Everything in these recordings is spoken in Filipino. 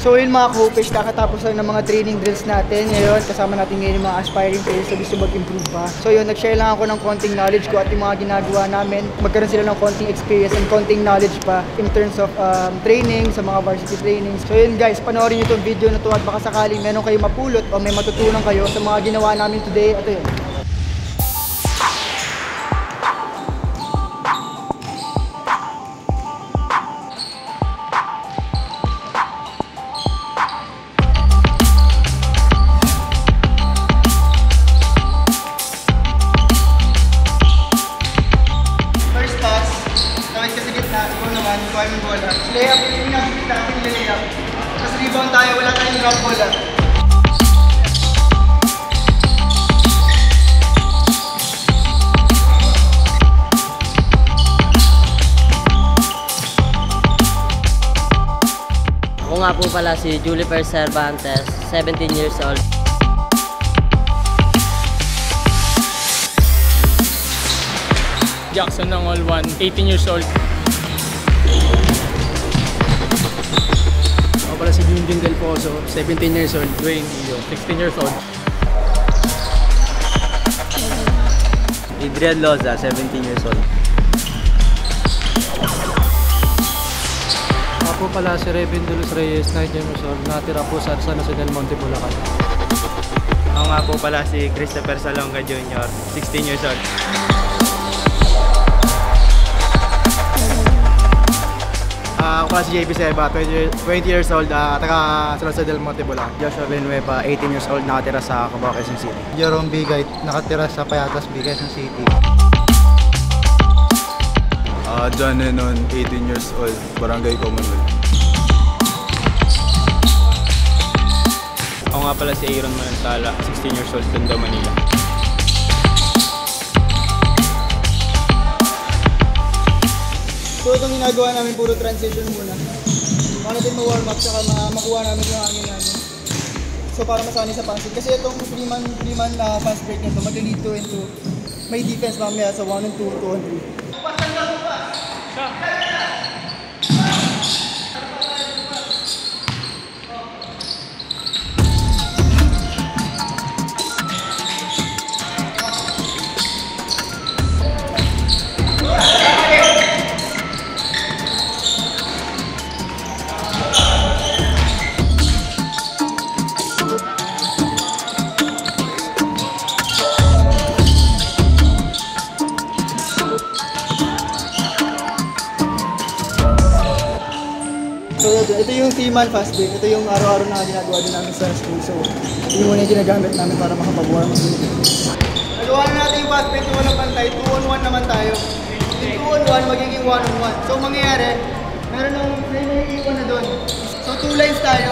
So yun mga ka-Hopesh, kakatapos lang ng mga training drills natin. Ngayon, kasama natin ngayon yung mga aspiring players na gusto mag-improve pa. So yun, nag-share lang ako ng konting knowledge ko at yung mga ginagawa namin. Magkaroon sila ng konting experience and konting knowledge pa in terms of training, sa mga varsity trainings. So yun guys, panoorin nyo itong video na to at baka sakaling meron kayo mapulot o may matutunan kayo sa mga ginawa namin today. Ito yun. Kuha yung bola. Layup, yung nabibig natin yung layup. Tapos rebound tayo, wala tayong drop bola. Ako nga po pala si Julifer Cervantes, 17 years old. Jackson ng All One, 18 years old. Ako pala si Junjun Del Pozo, 17 years old. Dwayne Iyo, 16 years old. Adrian Loza, 17 years old. Ako po pala si Revin Dulus Reyes, 19 years old. Natira po sa San Jose del Monte, Bulacan. Ako nga po pala si Christopher Salonga Jr., 16 years old. Ako pala si JP Seba, 20 years old, taga San Jose del Monte, Bulacan. Joshua Villanueva, 18 years old, nakatira sa Cubao, Quezon City. Jerome Bigay, nakatira sa Payatas, Quezon City. John Lennon, 18 years old, Barangay Commonwealth. Ako nga pala si Aaron Manantala, 16 years old, Tondo, Manila. So itong ginagawa namin puro transition muna. Para natin ma-warm up saka makuha namin yung hangin namin. So para masanay sa pass break. Kasi itong 3-man na pass break nito mag-lead to into may defense mamaya sa 1 and 2, 2 and 3. So ito yung 3-man fast break. Ito yung araw-araw na ginagawa din namin sa school. So ito yung muna yung ginagamit namin para makapag-warm up. Nagawa na natin yung fast break na walang pantay. 2 on 1 naman tayo. Yung 2 on 1 magiging 1 on 1. So mangyayari, meron nang iiwan na doon. So 2 lines tayo.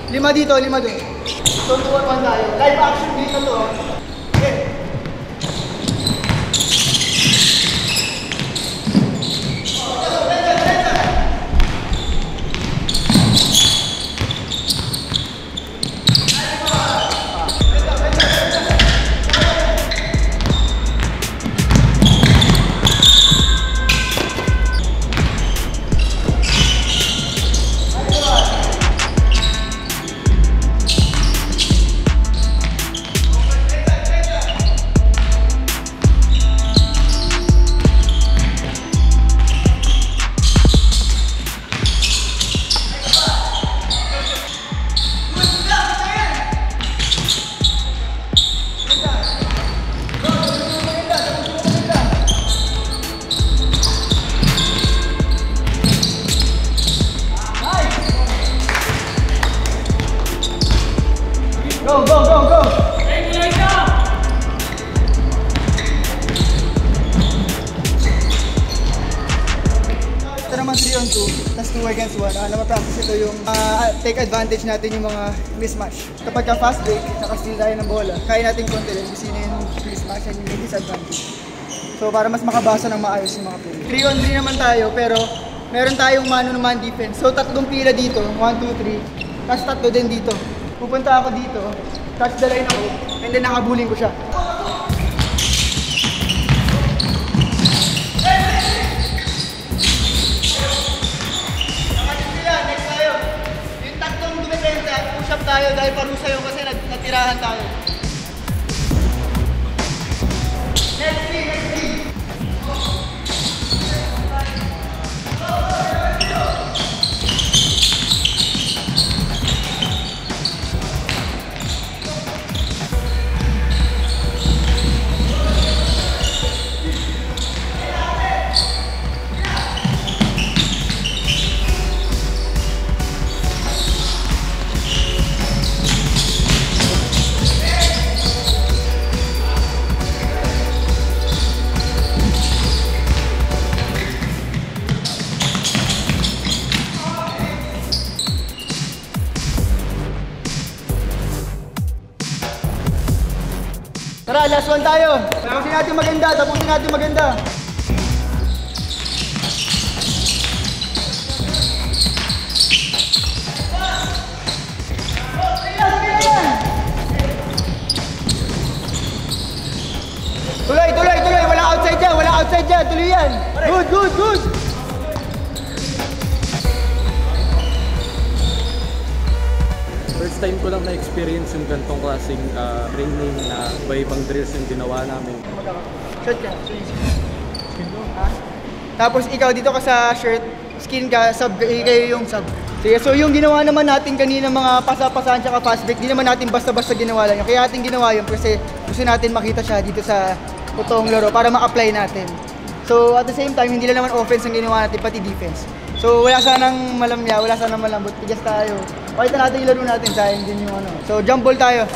5 dito, 5 doon. So 2 on 1 tayo. Live action dito to. Okay. Go, go, go, go! Ito naman 3 on 2, tas 2 against 1. Napapractice ito yung take advantage natin yung mga mismatch. Kapag ka fast break, nakasteal tayo ng bola, kaya natin kontrolin kung sino yung mismatch and yung disadvantage. So para mas makabasa ng maayos yung mga play. 3 on 3 naman tayo, pero meron tayong man-on-man defense. So 3 pila dito, 1, 2, 3, tas 3 din dito. Pupunta ako dito, touch the line ako, and then nakabuling ko siya. Next tayo. Yung 3 tirahan tayo. Next three. Tara, last one tayo. Tapusin natin maganda. Tuloy. Walang outside dyan. Tuloy yan. Good. First time ko lang na-experience yung gantong klaseng training na iba-ibang drills yung ginawa namin. Shot ka. Tapos ikaw dito ka sa shirt, skin ka, sub, kayo yung sub. Sige, so yung ginawa naman natin kanina mga pasapasahan tsaka fast break, di naman natin basta-basta ginawa lang yun. Kaya natin ginawa yun kasi gusto natin makita siya dito sa totoong laro para ma-apply natin. So at the same time, hindi lang naman offense ang ginawa natin, pati defense. So wala sanang malamya, wala sanang malambot, tigas tayo. Pakita natin yung laro natin, sayang din yung ano. So jump ball tayo.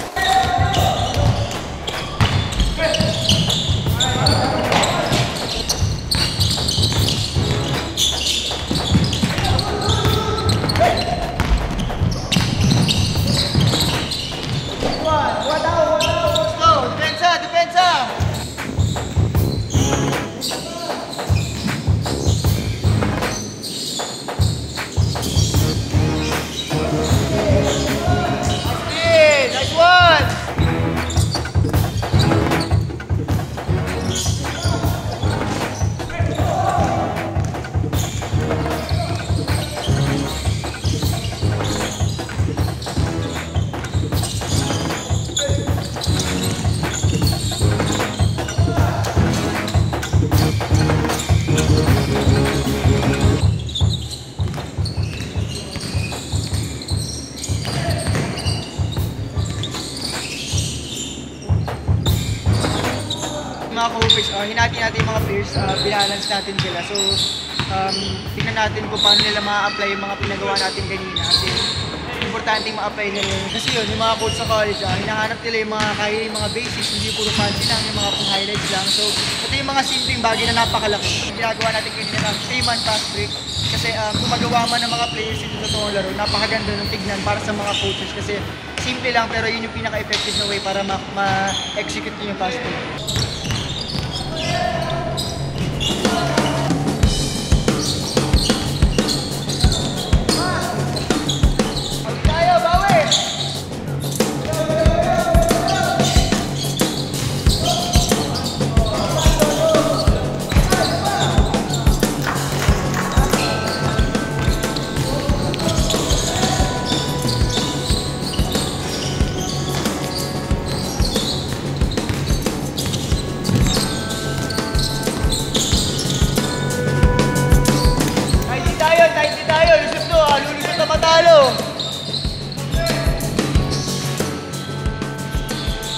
Depensa! Nice one! Mga ka-hoopers, hinati natin yung mga players, balance natin sila. So, tingnan natin kung paano nila ma-apply yung mga pinagawa natin kanina. Kasi, importante ma-apply nila yun. Kasi yun, yung mga coach sa college, hinahanap nila yung mga kaya yung mga basics, hindi puro fancy lang, yung mga pang highlights lang. So, ito yung mga simpleng bagay na napakalaki. Ginagawa natin kanina ng 3-man fast break. Kasi kung magawa man ng mga players ito sa toong laro, napakaganda ng tignan para sa mga coaches. Kasi simple lang, pero yun yung pinaka-effective na way para ma-execute yung fast break.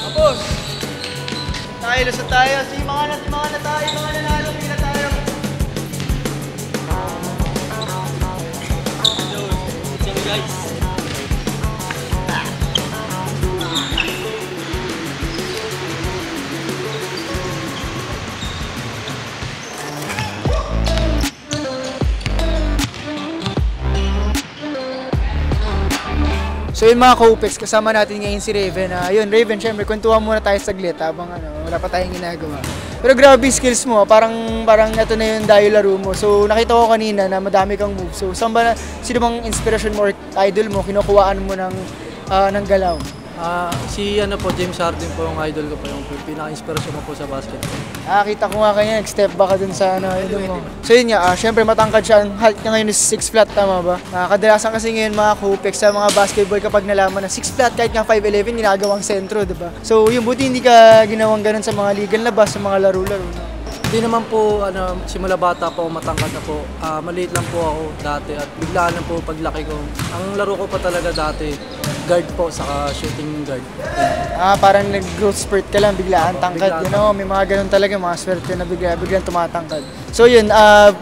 Tapos, tayo, lusot tayo. Sige, mga na tayo, mga nanalo, pila tayo. So guys. So yun mga ka-hoopers, kasama natin ngayon si Raven. Yun, Raven, syempre, kwentuhan muna tayo saglit habang wala pa tayong ginagawa. Pero grabe skills mo, parang ito na yung dayo laro mo. So nakita ko kanina na madami kang moves. So sino bang inspiration mo or idol mo, kinukuhaan mo ng galaw? Si James Harden po yung idol ko po, yung pinaka-inspirasyon ko po sa basketball. Kita ko nga kanya, step back ka dun sa idol mo. So yun nga, syempre matangkad siya. Ang height niya ngayon is 6 flat, tama ba? Kadalasan kasi ngayon mga Kupex sa mga basketball kapag nalaman na 6 flat kahit nga 5'11", ginagawang sentro, diba? So yung buti hindi ka ginawang ganun sa mga legal labas, sa mga laro-laro. Hindi naman po, simula bata po, matangkad na po. Maliit lang po ako dati at biglaan lang po paglaki ko. Ang laro ko pa talaga dati, guard po, saka shooting guard. Parang nag-growth spurt ka lang, biglaan tangkad. May mga ganun talaga, mga swerte na biglang tumatangkad. So yun,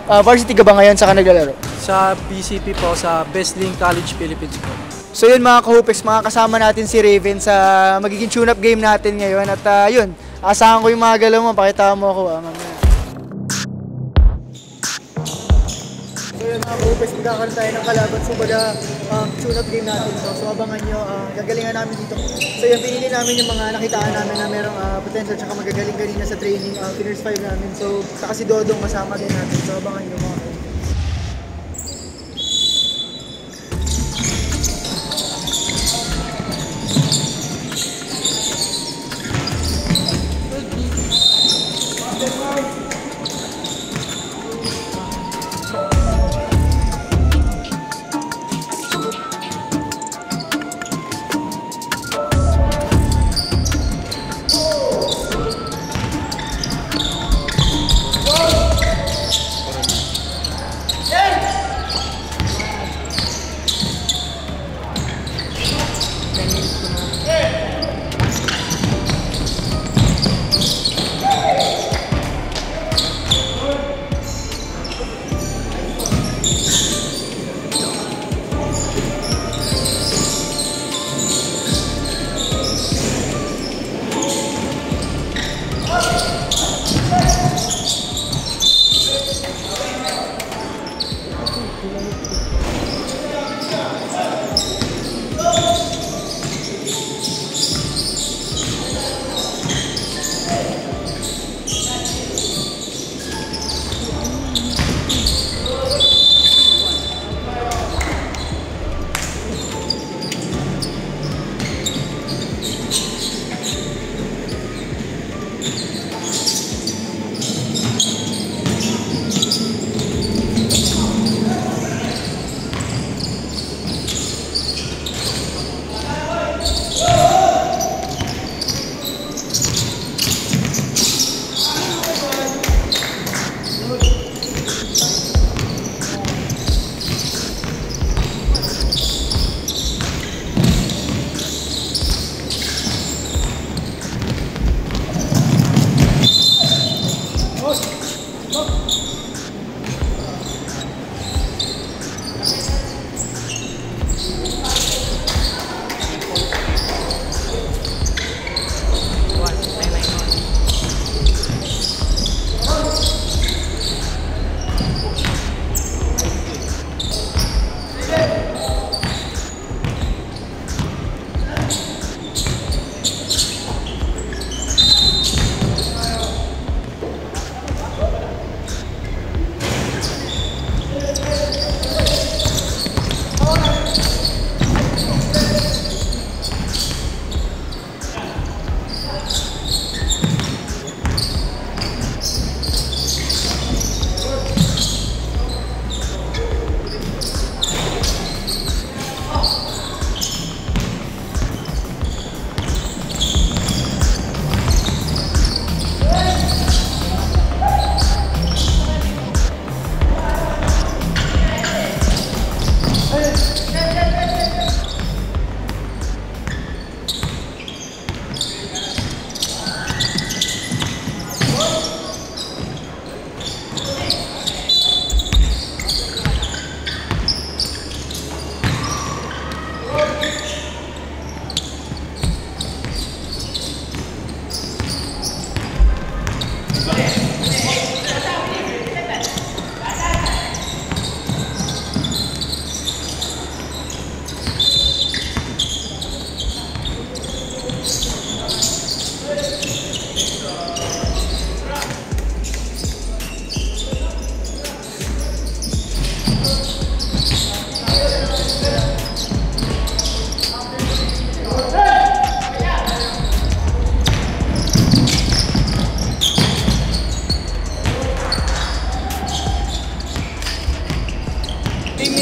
varsity ka ba ngayon saka naglalaro? Sa BCP po, sa Best Link College Philippines po. So yun mga Kupex, mga kasama natin si Raven sa magiging tune-up game natin ngayon. At yun, asahan ko yung mga galaw mo, pakita mo ako mamaya. So yun mga Kupex, magkakaroon tayo ng kalaban sa tune-up game natin. So abangan nyo, gagalingan namin dito. So yun, pinili namin yung mga nakitaan namin na merong potential tsaka magagaling kanina sa training, Winners 5 namin. So saka si Dodong masama din natin. So abangan nyo mga Kupex.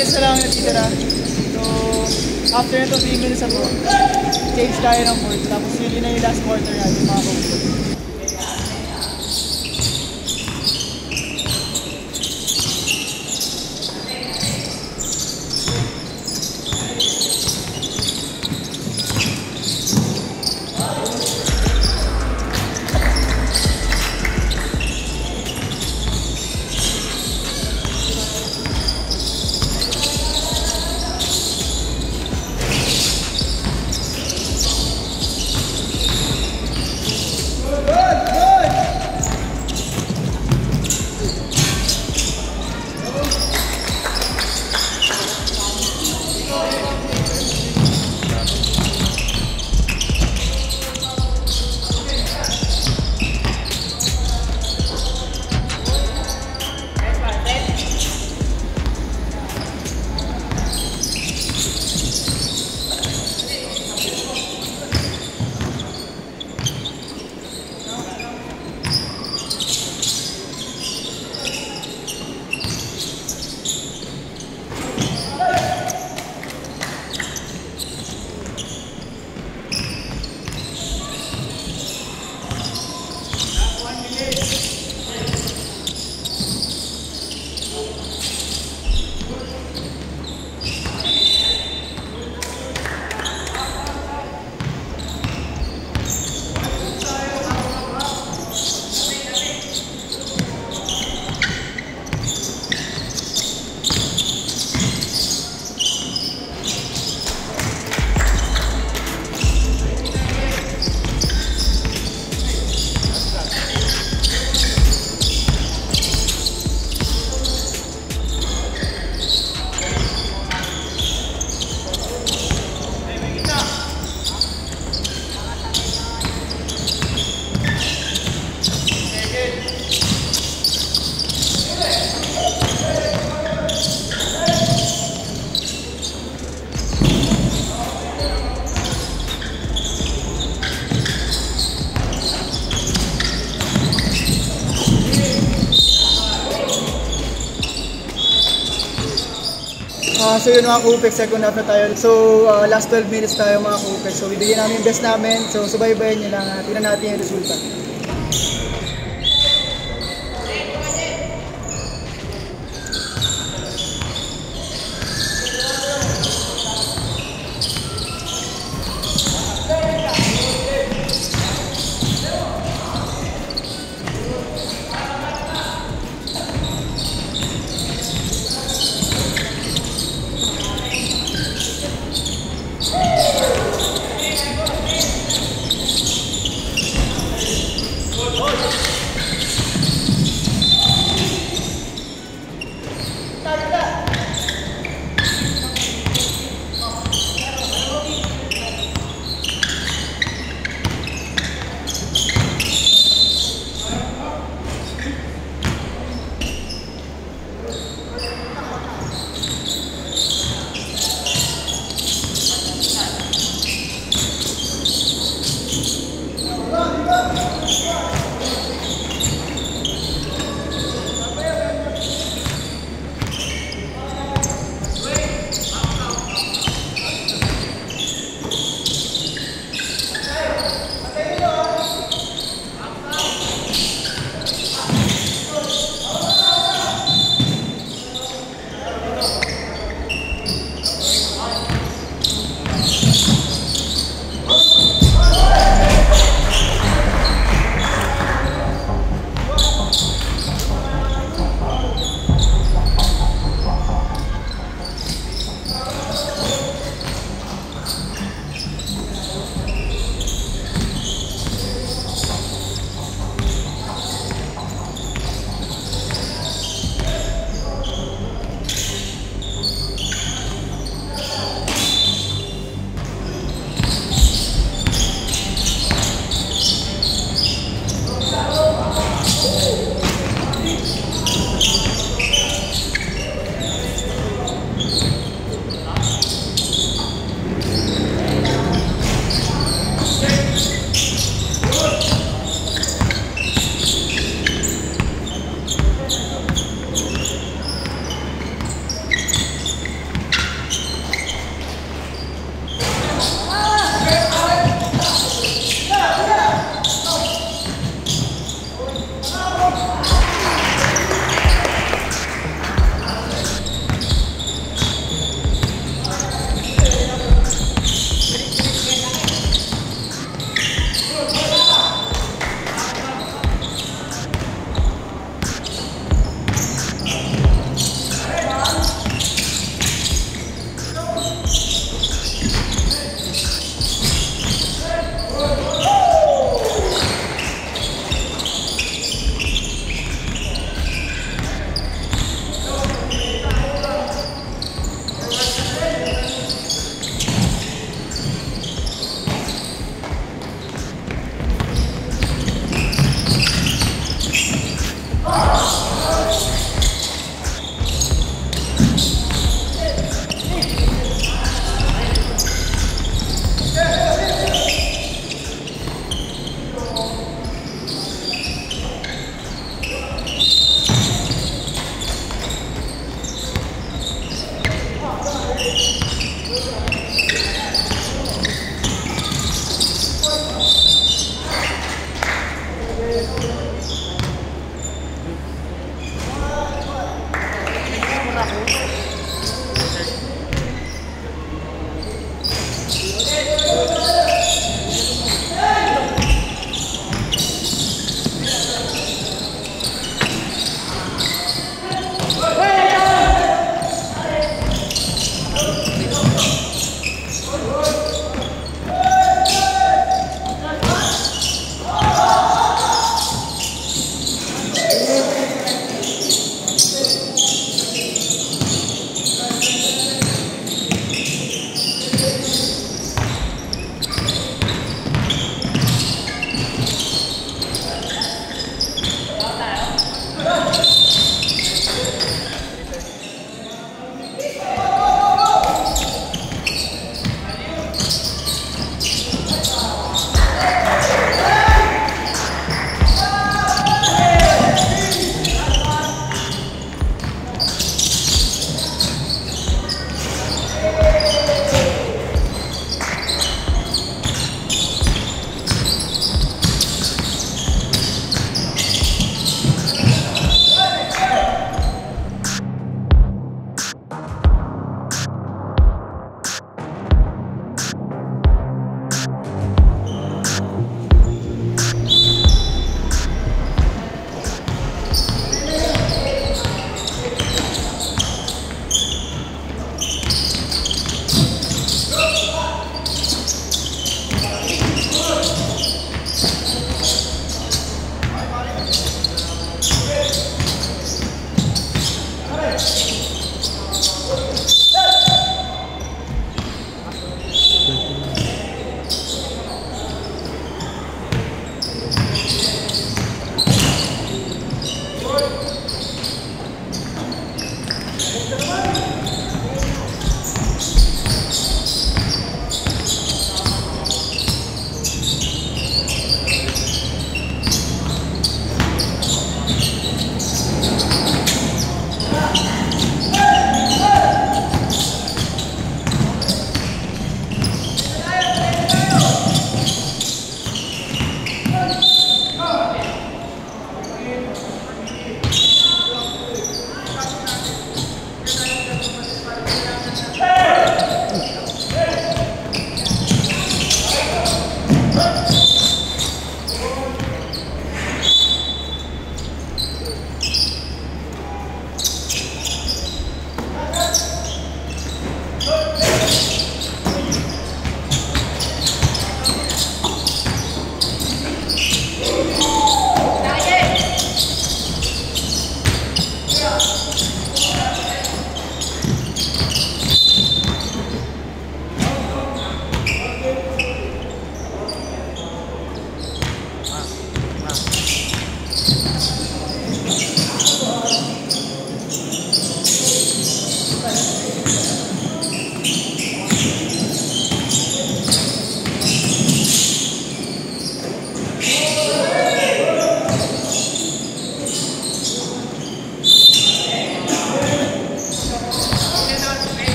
minutes na lang natitira. So, after nito 3 minutes na po, change tayo ng board. Tapos yun na yung last quarter natin mga coach. So yun mga Kupek, second half na tayo. So last 12 minutes tayo mga Kupek. So bibigyan namin yung best namin. So subaybayan nyo lang. Tingnan natin yung resulta.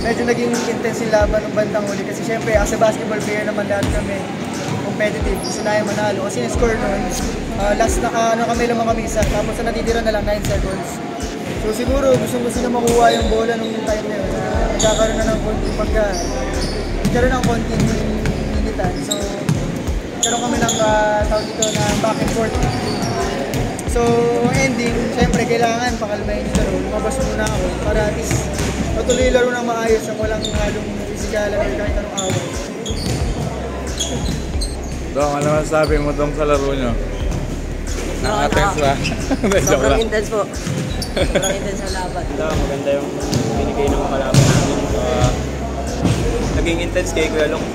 medyo naging intense yung laban ng bandang huli. Kasi syempre, as a basketball player naman lahat kami competitive. Gusto na yung manalo. Kasi yung score nun, last na kami lang mga kamisa. Tapos na natitira na lang 9 seconds. So siguro gusto na makuha yung bola nung time na yun. Nagkakaroon na ng konting nagkaroon ng konting limitan. So nagkaroon kami ng tawag dito na back and forth. So ending, syempre kailangan pakalmahin yung laro. Lumabas muna ako para at least matuloy yung laro ng maayos ang walang halong physical or kahit anong away. Dong, ano masasabi mo dong sa laro nyo? Naka-tense ba? Sobrang intense po. Sobrang intense ang laban. Maganda yung binigay ng kalaban natin. Naging intense kay Kuya Long.